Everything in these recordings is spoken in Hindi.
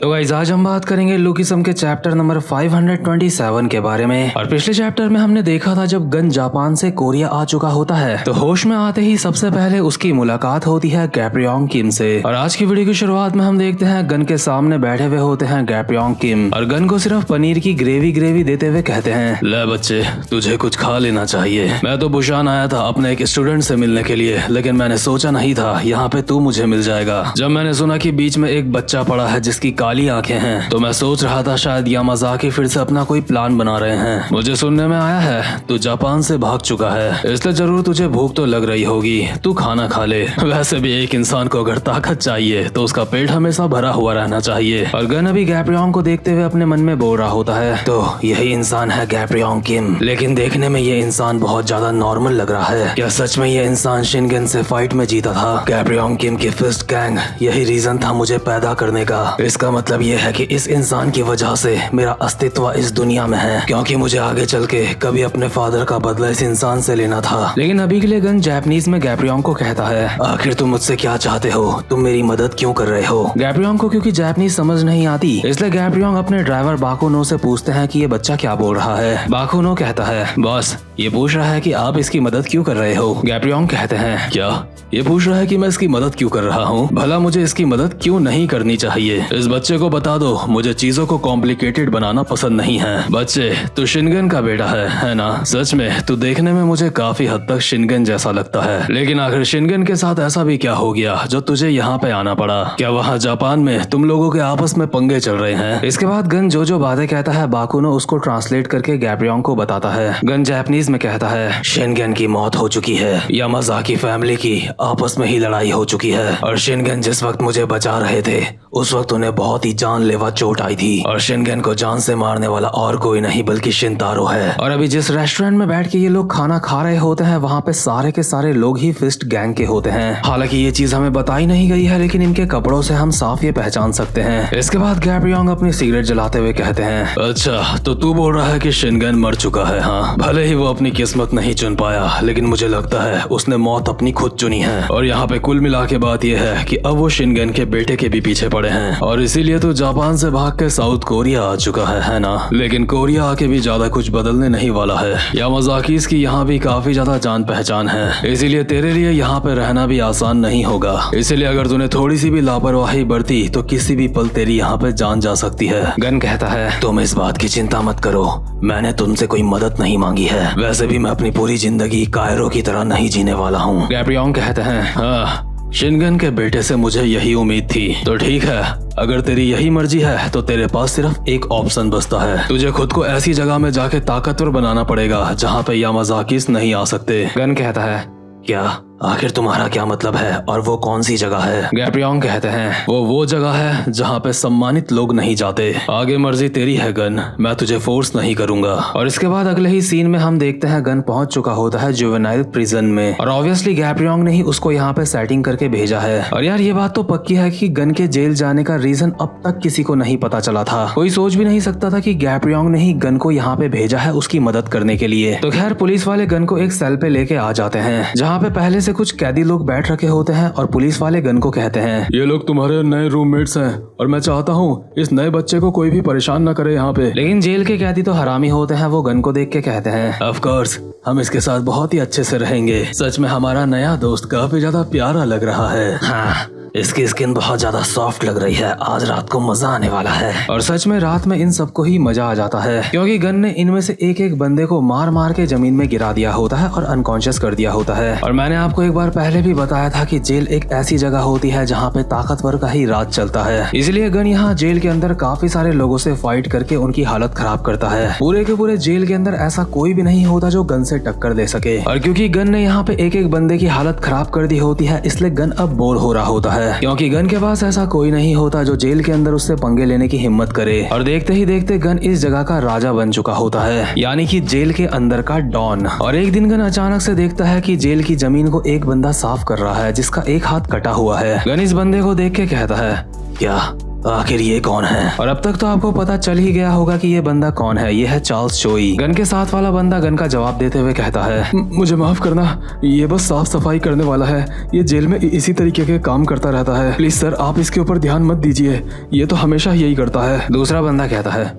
तो गाइस आज हम बात करेंगे लुकिज्म के चैप्टर नंबर 527 के बारे में। और पिछले चैप्टर में हमने देखा था जब गन जापान से कोरिया आ चुका होता है तो होश में आते ही सबसे पहले उसकी मुलाकात होती है गैप्रियोंग किम से। और आज की वीडियो की शुरुआत में हम देखते हैं गन के सामने बैठे हुए होते हैं गैप्रियोंग किम और गन को सिर्फ पनीर की ग्रेवी देते हुए कहते हैं, ले बच्चे तुझे कुछ खा लेना चाहिए। मैं तो बुशान आया था अपने एक स्टूडेंट से मिलने के लिए, लेकिन मैंने सोचा नहीं था यहाँ पे तू मुझे मिल जाएगा। जब मैंने सुना कि बीच में एक बच्चा पड़ा है जिसकी काली आंखें हैं तो मैं सोच रहा था शायद यामाजाकी फिर से अपना कोई प्लान बना रहे हैं। मुझे सुनने में आया है तू जापान से भाग चुका है, इसलिए जरूर तुझे भूख तो लग रही होगी, तू खाना खा ले। वैसे भी एक इंसान को अगर ताकत चाहिए तो उसका पेट हमेशा भरा हुआ रहना चाहिए। और गन अभी गैप्रियोंग को देखते हुए अपने मन में बोल रहा होता है, तो यही इंसान है गैप्रियोंग किम, लेकिन देखने में ये इंसान बहुत ज्यादा नॉर्मल लग रहा है। क्या सच में ये इंसान शिनगन से फाइट में जीता था? गैप्रियोंग किम की फिस्ट गैंग यही रीजन था मुझे पैदा करने का। इसका मतलब ये है कि इस इंसान की वजह से मेरा अस्तित्व इस दुनिया में है, क्योंकि मुझे आगे चल के कभी अपने फादर का बदला इस इंसान से लेना था। लेकिन अभी के लिए गन जापानीज में गैप्रियोंग को कहता है, आखिर तुम मुझसे क्या चाहते हो? तुम मेरी मदद क्यों कर रहे हो? गैप्रियोंग को क्योंकि जापानीज समझ नहीं आती, इसलिए गैप्रियोंग अपने ड्राइवर बाकुनो से पूछते हैं कि ये बच्चा क्या बोल रहा है। बाकुनो कहता है, बॉस ये पूछ रहा है कि आप इसकी मदद क्यों कर रहे हो। गैप्रियोंग कहते हैं, क्या ये पूछ रहा है कि मैं इसकी मदद क्यों कर रहा हूँ? भला मुझे इसकी मदद क्यों नहीं करनी चाहिए? इस बच्चे को बता दो मुझे चीजों को कॉम्प्लिकेटेड बनाना पसंद नहीं है। बच्चे तू शिनगन का बेटा है ना? सच में तू देखने में मुझे काफी हद तक शिनगन जैसा लगता है, लेकिन आखिर शिनगन के साथ ऐसा भी क्या हो गया जो तुझे यहाँ पे आना पड़ा? क्या वहाँ जापान में तुम लोगों के आपस में पंगे चल रहे हैं? इसके बाद गन जो बातें कहता है बाकुनो उसको ट्रांसलेट करके गैप्रियोंग को बताता है। गन जापानीज में कहता है, शिनगन की मौत हो चुकी है, यामाजाकी फैमिली की आपस में ही लड़ाई हो चुकी है, और शिनगन जिस वक्त मुझे बचा रहे थे उस वक्त उन्हें बहुत ही जानलेवा चोट आई थी, और शिनगन को जान से मारने वाला और कोई नहीं बल्कि शिनतारो है। और अभी जिस रेस्टोरेंट में बैठ के ये लोग खाना खा रहे होते हैं वहाँ पे सारे के सारे लोग ही फिस्ट गैंग के होते हैं। हालांकि ये चीज हमें बताई नहीं गई है, लेकिन इनके कपड़ों से हम साफ ये पहचान सकते हैं। इसके बाद गैप्रियोंग अपनी सिगरेट जलाते हुए कहते हैं, अच्छा तो तू बोल रहा है कि शिनगन मर चुका है? हाँ, भले ही वो अपनी किस्मत नहीं चुन पाया, लेकिन मुझे लगता है उसने मौत अपनी खुद चुनी है। और यहाँ पे कुल मिला के बात यह है कि अब वो शिनगन के बेटे के भी पीछे पड़े हैं, और इसीलिए तो जापान से भाग के साउथ कोरिया आ चुका है ना? लेकिन कोरिया आके भी ज्यादा कुछ बदलने नहीं वाला है। यामाजाकीज की यहाँ भी काफी ज्यादा जान पहचान है, इसीलिए तेरे लिए यहाँ पे रहना भी आसान नहीं होगा। इसीलिए अगर तूने थोड़ी सी भी लापरवाही बरती तो किसी भी पल तेरी यहाँ पे जान जा सकती है। गन कहता है, तुम इस बात की चिंता मत करो, मैंने तुमसे कोई मदद नहीं मांगी है। वैसे भी मैं अपनी पूरी जिंदगी कायरो की तरह नहीं जीने वाला हूँ। गैप्रियोंग कहते हैं, हाँ शिनगन के बेटे से मुझे यही उम्मीद थी। तो ठीक है, अगर तेरी यही मर्जी है तो तेरे पास सिर्फ एक ऑप्शन बचता है, तुझे खुद को ऐसी जगह में जाके ताकतवर बनाना पड़ेगा जहाँ पे यामाजाकीस नहीं आ सकते। गन कहता है, क्या आखिर तुम्हारा क्या मतलब है और वो कौन सी जगह है? गैप्रियोंग कहते हैं, वो जगह है जहाँ पे सम्मानित लोग नहीं जाते। आगे मर्जी तेरी है गन, मैं तुझे फोर्स नहीं करूंगा। और इसके बाद अगले ही सीन में हम देखते हैं गन पहुंच चुका होता है जुवेनाइल प्रिजन में, और ऑब्वियसली गैप्रियोंग ने ही उसको यहाँ पे सेटिंग करके भेजा है। और यार ये बात तो पक्की है कि गन के जेल जाने का रीजन अब तक किसी को नहीं पता चला था। कोई सोच भी नहीं सकता था कि गैप्रियोंग ने ही गन को यहाँ पे भेजा है उसकी मदद करने के लिए। तो खैर पुलिस वाले गन को एक सेल पे लेके आ जाते हैं जहाँ पे पहले से कुछ कैदी लोग बैठ रखे होते हैं, और पुलिस वाले गन को कहते हैं, ये लोग तुम्हारे नए रूममेट्स हैं और मैं चाहता हूँ इस नए बच्चे को कोई भी परेशान न करे यहाँ पे। लेकिन जेल के कैदी तो हरामी होते हैं, वो गन को देख के कहते हैं, ऑफ कोर्स हम इसके साथ बहुत ही अच्छे से रहेंगे। सच में हमारा नया दोस्त काफी ज्यादा प्यारा लग रहा है। हाँ इसकी स्किन बहुत ज्यादा सॉफ्ट लग रही है, आज रात को मजा आने वाला है। और सच में रात में इन सबको ही मजा आ जाता है, क्योंकि गन ने इनमें से एक एक बंदे को मार मार के जमीन में गिरा दिया होता है और अनकॉन्शियस कर दिया होता है। और मैंने आपको एक बार पहले भी बताया था कि जेल एक ऐसी जगह होती है जहाँ पे ताकतवर का ही राज चलता है, इसलिए गन यहाँ जेल के अंदर काफी सारे लोगों से फाइट करके उनकी हालत खराब करता है। पूरे के पूरे जेल के अंदर ऐसा कोई भी नहीं होता जो गन से टक्कर दे सके। और क्योंकि गन ने यहाँ पे एक एक बंदे की हालत खराब कर दी होती है, इसलिए गन अब बोर हो रहा होता है, क्योंकि गन के पास ऐसा कोई नहीं होता जो जेल के अंदर उससे पंगे लेने की हिम्मत करे। और देखते ही देखते गन इस जगह का राजा बन चुका होता है, यानी कि जेल के अंदर का डॉन। और एक दिन गन अचानक से देखता है कि जेल की जमीन को एक बंदा साफ कर रहा है जिसका एक हाथ कटा हुआ है। गन इस बंदे को देख के कहता है, क्या आखिर ये कौन है? और अब तक तो आपको पता चल ही गया होगा कि ये बंदा कौन है। ये है चार्ल्स चोई। गन के साथ वाला बंदा गन का जवाब देते हुए कहता है, मुझे माफ करना, ये बस साफ सफाई करने वाला है। ये जेल में इसी तरीके के काम करता रहता है। प्लीज सर, आप इसके ऊपर ध्यान मत दीजिए, ये तो हमेशा यही करता है। दूसरा बंदा कहता है,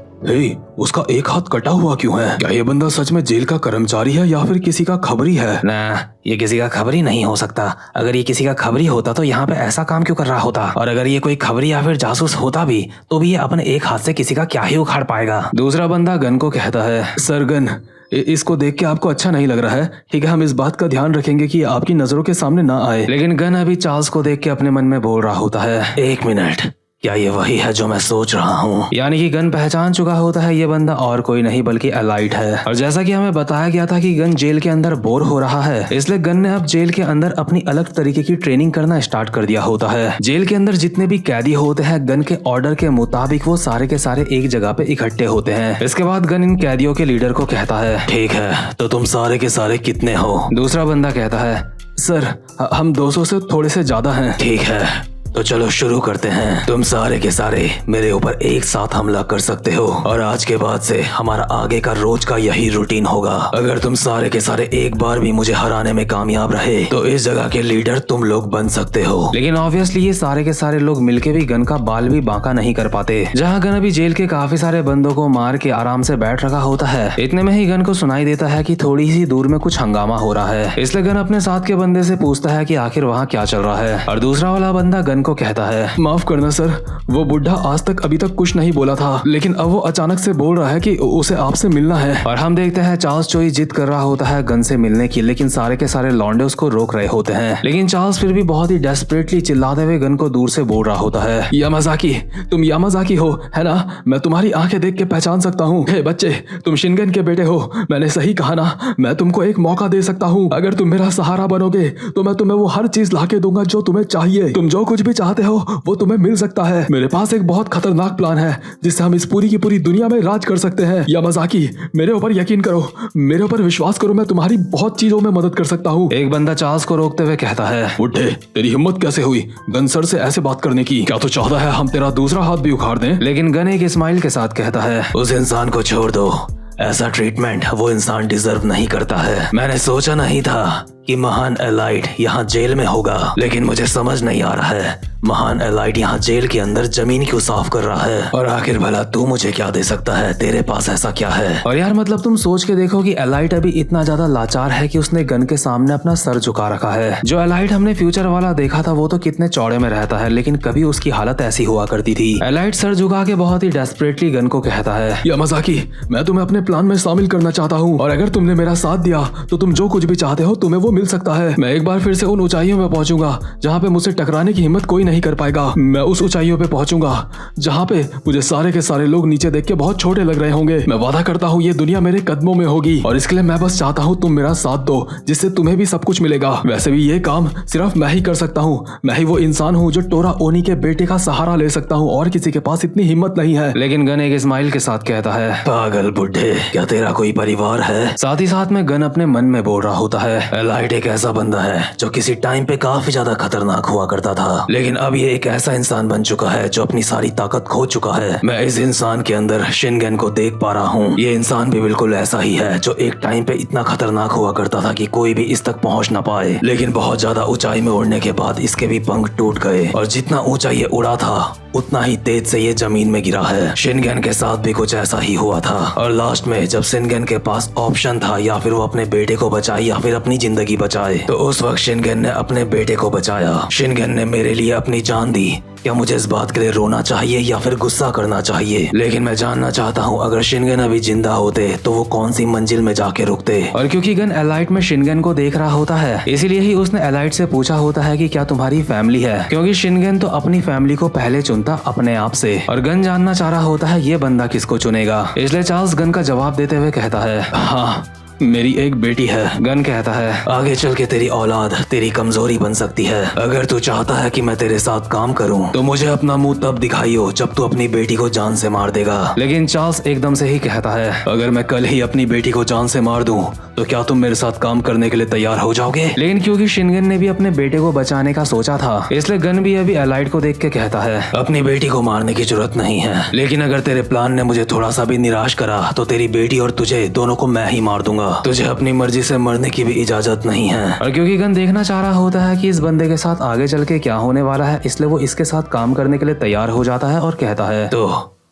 उसका एक हाथ कटा हुआ क्यों है? क्या ये बंदा सच में जेल का कर्मचारी है या फिर किसी का खबरी है? ना, ये किसी का खबरी नहीं हो सकता। अगर ये किसी का खबरी होता तो यहाँ पे ऐसा काम क्यों कर रहा होता? और अगर ये कोई खबरी या फिर जासूस होता भी तो भी ये अपने एक हाथ से किसी का क्या ही उखाड़ पाएगा। दूसरा बंदा गन को कहता है, सर गन, इसको देख के आपको अच्छा नहीं लग रहा है? ठीक है, हम इस बात का ध्यान रखेंगे कि आपकी नजरों के सामने ना आए। लेकिन गन अभी चार्ल्स को देख के अपने मन में बोल रहा होता है, 1 मिनट, क्या ये वही है जो मैं सोच रहा हूँ? यानी कि गन पहचान चुका होता है ये बंदा और कोई नहीं बल्कि एलाइट है। और जैसा कि हमें बताया गया था कि गन जेल के अंदर बोर हो रहा है, इसलिए गन ने अब जेल के अंदर अपनी अलग तरीके की ट्रेनिंग करना स्टार्ट कर दिया होता है। जेल के अंदर जितने भी कैदी होते हैं, गन के ऑर्डर के मुताबिक वो सारे के सारे एक जगह पे इकट्ठे होते हैं। इसके बाद गन इन कैदियों के लीडर को कहता है, ठीक है, तो तुम सारे के सारे कितने हो? दूसरा बंदा कहता है, सर हम 200 से थोड़े से ज्यादा हैं। ठीक है, तो चलो शुरू करते हैं। तुम सारे के सारे मेरे ऊपर एक साथ हमला कर सकते हो और आज के बाद से हमारा आगे का रोज का यही रूटीन होगा। अगर तुम सारे के सारे एक बार भी मुझे हराने में कामयाब रहे तो इस जगह के लीडर तुम लोग बन सकते हो। लेकिन ऑब्वियसली ये सारे के सारे लोग मिलके भी गन का बाल भी बांका नहीं कर पाते। जहाँ गन अभी जेल के काफी सारे बंदों को मार के आराम से बैठ रखा होता है, इतने में ही गन को सुनाई देता है कि थोड़ी सी दूर में कुछ हंगामा हो रहा है। इसलिए गन अपने साथ के बंदे से पूछता है कि आखिर वहाँ क्या चल रहा है। और दूसरा वाला बंदा गन को कहता है, माफ करना सर, वो बुढ़ा आज तक अभी तक कुछ नहीं बोला था, लेकिन अब वो अचानक से बोल रहा है कि उसे आपसे मिलना है। और हम देखते हैं चार्ल्स चोई जिद कर रहा होता है गन से मिलने की, लेकिन सारे के सारे लौंडे उसको रोक रहे होते हैं। लेकिन चार्ल्स फिर भी बहुत ही डेस्परेटली चिल्लाते हुए गन को दूर से बोल रहा होता है, यामाज़ाकी, तुम यामाज़ाकी हो, है ना? मैं तुम्हारी आंखें देख के पहचान सकता हूँ। हे बच्चे, तुम शिनगन के बेटे हो, मैंने सही कहा ना? मैं तुमको एक मौका दे सकता हूँ। अगर तुम मेरा सहारा बनोगे तो मैं तुम्हें वो हर चीज ला के दूंगा जो तुम्हें चाहिए। तुम जो कुछ भी चाहते हो वो तुम्हें मिल सकता है। मेरे पास एक बहुत खतरनाक प्लान है जिससे हम इस पूरी की पूरी दुनिया में राज कर सकते हैं। यामाज़ाकी, मेरे ऊपर यकीन करो, मेरे ऊपर विश्वास करो, मैं तुम्हारी बहुत चीजों में मदद कर सकता हूँ। एक बंदा चार्ल्स को रोकते हुए कहता है, बुड्ढे, तेरी हिम्मत कैसे हुई गन सर से ऐसे बात करने की? क्या तू चाहता है हम तेरा दूसरा हाथ भी उखाड़ दें? लेकिन गन एक स्माइल के साथ कहता है, उस इंसान को छोड़ दो, ऐसा ट्रीटमेंट वो इंसान डिजर्व नहीं करता है। मैंने सोचा नहीं था कि महान एलाइट यहाँ जेल में होगा, लेकिन मुझे समझ नहीं आ रहा है महान एलाइट यहाँ जेल के अंदर जमीन क्यों साफ कर रहा है। और आखिर भला तू मुझे क्या दे सकता है? तेरे पास ऐसा क्या है? और यार मतलब तुम सोच के देखो कि एलाइट अभी इतना ज्यादा लाचार है कि उसने गन के सामने अपना सर झुका रखा है। जो एलाइट हमने फ्यूचर वाला देखा था वो तो कितने चौड़े में रहता है, लेकिन कभी उसकी हालत ऐसी हुआ करती थी। एलाइट सर झुका के बहुत ही डेस्परेटली गन को कहता है, यामाज़ाकी, मैं तुम्हें अपने प्लान में शामिल करना चाहता हूँ और अगर तुमने मेरा साथ दिया तो तुम जो कुछ भी चाहते हो तुम्हें वो मिल सकता है। मैं एक बार फिर से उन ऊंचाइयों में पहुंचूंगा जहाँ पे मुझसे टकराने की हिम्मत कोई नहीं कर पाएगा। मैं उस ऊंचाइयों पे पहुंचूंगा जहाँ पे मुझे सारे के सारे लोग नीचे देख के बहुत छोटे लग रहे होंगे। मैं वादा करता हूँ ये दुनिया मेरे कदमों में होगी और इसके लिए मैं बस चाहता हूँ तुम मेरा साथ दो जिससे तुम्हें भी सब कुछ मिलेगा। वैसे भी ये काम सिर्फ मैं ही कर सकता हूँ। मैं ही वो इंसान हूँ जो टोरा ओनी के बेटे का सहारा ले सकता हूँ और किसी के पास इतनी हिम्मत नहीं है। लेकिन गन एक स्माइल के साथ कहता है, पागल बुड्ढे, क्या तेरा कोई परिवार है? साथ ही साथ में गन अपने मन में बोल रहा होता है, एलाइट एक ऐसा बंदा है जो किसी टाइम पे काफी ज्यादा खतरनाक हुआ करता था, लेकिन अब ये एक ऐसा इंसान बन चुका है जो अपनी सारी ताकत खो चुका है। मैं इस इंसान के अंदर शिनगन को देख पा रहा हूँ। ये इंसान भी बिल्कुल ऐसा ही है जो एक टाइम पे इतना खतरनाक हुआ करता था कि कोई भी इस तक पहुँच ना पाए, लेकिन बहुत ज्यादा ऊंचाई में उड़ने के बाद इसके भी पंख टूट गए और जितना ऊंचा ये उड़ा था उतना ही तेज से ये जमीन में गिरा है। शिनगन के साथ भी कुछ ऐसा ही हुआ था और लास्ट में जब शिनगन के पास ऑप्शन था या फिर वो अपने बेटे को बचाए या फिर अपनी जिंदगी बचाए, तो उस वक्त शिनगन ने अपने बेटे को बचाया। शिनगन ने मेरे लिए अपनी जान दी। क्या मुझे इस बात के लिए रोना चाहिए या फिर गुस्सा करना चाहिए? लेकिन मैं जानना चाहता हूँ अगर शिनगन अभी जिंदा होते तो वो कौन सी मंजिल में जाके रुकते। और क्योंकि गन एलाइट में शिनगन को देख रहा होता है इसीलिए ही उसने एलाइट से पूछा होता है कि क्या तुम्हारी फैमिली है, क्योंकि शिनगन तो अपनी फैमिली को पहले चुनता अपने आप से और गन जानना चाह रहा होता है ये बंदा किसको चुनेगा। इसलिए चार्ल्स गन का जवाब देते हुए कहता है, हाँ मेरी एक बेटी है। गन कहता है आगे चल के तेरी औलाद तेरी कमजोरी बन सकती है। अगर तू चाहता है कि मैं तेरे साथ काम करूं तो मुझे अपना मुंह तब दिखाइयो जब तू अपनी बेटी को जान से मार देगा। लेकिन चार्ल्स एकदम से ही कहता है अगर मैं कल ही अपनी बेटी को जान से मार दूं तो क्या तुम मेरे साथ काम करने के लिए तैयार हो जाओगे? लेकिन क्योंकि शिनगन ने भी अपने बेटे को बचाने का सोचा था, इसलिए गन भी अभी एलाइड को देख के कहता है अपनी बेटी को मारने की जरूरत नहीं है, लेकिन अगर तेरे प्लान ने मुझे थोड़ा सा भी निराश करा तो तेरी बेटी और तुझे दोनों को मैं ही मार दूंगा। तुझे अपनी मर्जी से मरने की भी इजाजत नहीं है। और क्योंकि गन देखना चाह रहा होता है कि इस बंदे के साथ आगे चल के क्या होने वाला है, इसलिए वो इसके साथ काम करने के लिए तैयार हो जाता है और कहता है तो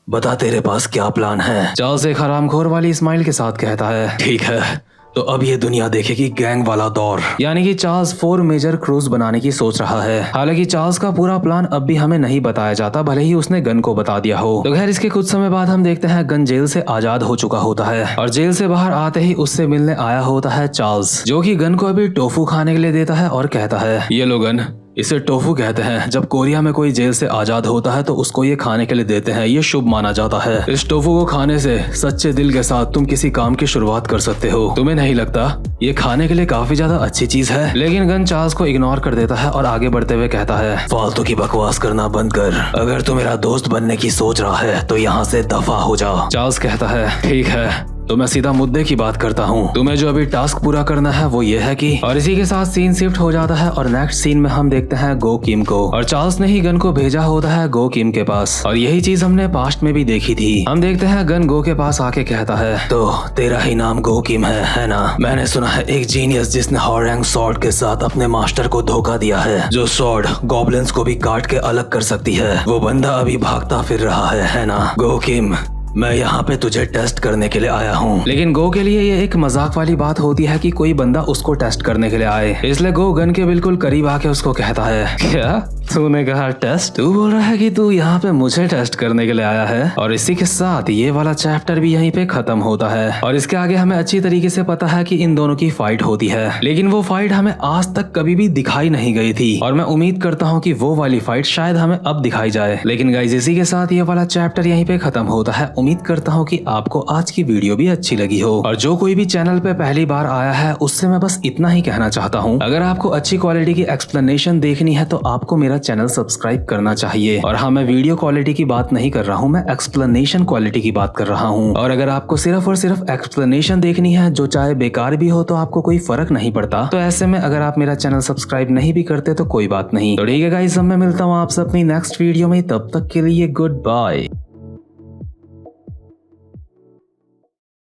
बता तेरे पास क्या प्लान है? चार्ल्स एक हरामखोर वाली स्माइल के साथ कहता है ठीक है, तो अब ये दुनिया देखेगी गैंग वाला दौर। यानी कि चार्ल्स 4 मेजर क्रूज बनाने की सोच रहा है। हालांकि चार्ल्स का पूरा प्लान अब भी हमें नहीं बताया जाता, भले ही उसने गन को बता दिया हो। तो खैर इसके कुछ समय बाद हम देखते हैं गन जेल से आजाद हो चुका होता है और जेल से बाहर आते ही उससे मिलने आया होता है चार्ल्स, जो कि गन को अभी टोफू खाने के लिए देता है और कहता है ये लो गन, इसे टोफू कहते हैं। जब कोरिया में कोई जेल से आजाद होता है तो उसको ये खाने के लिए देते हैं, ये शुभ माना जाता है। इस टोफू को खाने से सच्चे दिल के साथ तुम किसी काम की शुरुआत कर सकते हो। तुम्हें नहीं लगता ये खाने के लिए काफी ज्यादा अच्छी चीज है? लेकिन गन चार्ल्स को इग्नोर कर देता है और आगे बढ़ते हुए कहता है फालतू की बकवास करना बंद कर। अगर तू मेरा दोस्त बनने की सोच रहा है तो यहाँ से दफा हो जा। चार्ल्स कहता है ठीक है, तो मैं सीधा मुद्दे की बात करता हूँ। तुम्हें जो अभी टास्क पूरा करना है वो ये है कि, और इसी के साथ सीन शिफ्ट हो जाता है और नेक्स्ट सीन में हम देखते हैं गो किम को। और चार्ल्स ने ही गन को भेजा होता है गो किम के पास और यही चीज हमने पास्ट में भी देखी थी। हम देखते हैं गन गो के पास आके कहता है तो तेरा ही नाम गो किम है ना? मैंने सुना है एक जीनियस जिसने हॉरैंग सॉर्ड के साथ अपने मास्टर को धोखा दिया है, जो सॉर्ड गॉब्लिन्स को भी काट के अलग कर सकती है। वो बंदा अभी भागता फिर रहा है ना? गो किम, मैं यहाँ पे तुझे टेस्ट करने के लिए आया हूँ। लेकिन गो के लिए ये एक मजाक वाली बात होती है कि कोई बंदा उसको टेस्ट करने के लिए आए, इसलिए गो गन के बिल्कुल करीब आके उसको कहता है क्या तूने कहा टेस्ट? तू बोल रहा है कि तू यहाँ पे मुझे टेस्ट करने के लिए आया है? और इसी के साथ ये वाला चैप्टर भी यहीं पे खत्म होता है और इसके आगे हमें अच्छी तरीके से पता है कि इन दोनों की फाइट होती है, लेकिन वो फाइट हमें आज तक कभी भी दिखाई नहीं गई थी और मैं उम्मीद करता हूँ कि वो वाली फाइट शायद हमें अब दिखाई जाए। लेकिन गाइस इसी के साथ ये वाला चैप्टर यहीं पे खत्म होता है। उम्मीद करता हूँ कि आपको आज की वीडियो भी अच्छी लगी हो और जो कोई भी चैनल पे पहली बार आया है उससे मैं बस इतना ही कहना चाहता हूँ, अगर आपको अच्छी क्वालिटी की एक्सप्लेनेशन देखनी है तो आपको मेरा चैनल सब्सक्राइब करना चाहिए। और हाँ, मैं वीडियो क्वालिटी की बात नहीं कर रहा हूँ, मैं एक्सप्लेनेशन क्वालिटी की बात कर रहा हूँ। और अगर आपको सिर्फ और सिर्फ एक्सप्लेनेशन देखनी है जो चाहे बेकार भी हो तो आपको कोई फर्क नहीं पड़ता, तो ऐसे में अगर आप मेरा चैनल सब्सक्राइब नहीं भी करते तो कोई बात नहीं। तो ठीक है गाइस, मैं मिलता हूँ आपसे अपनी नेक्स्ट वीडियो में, तब तक के लिए गुड बाय।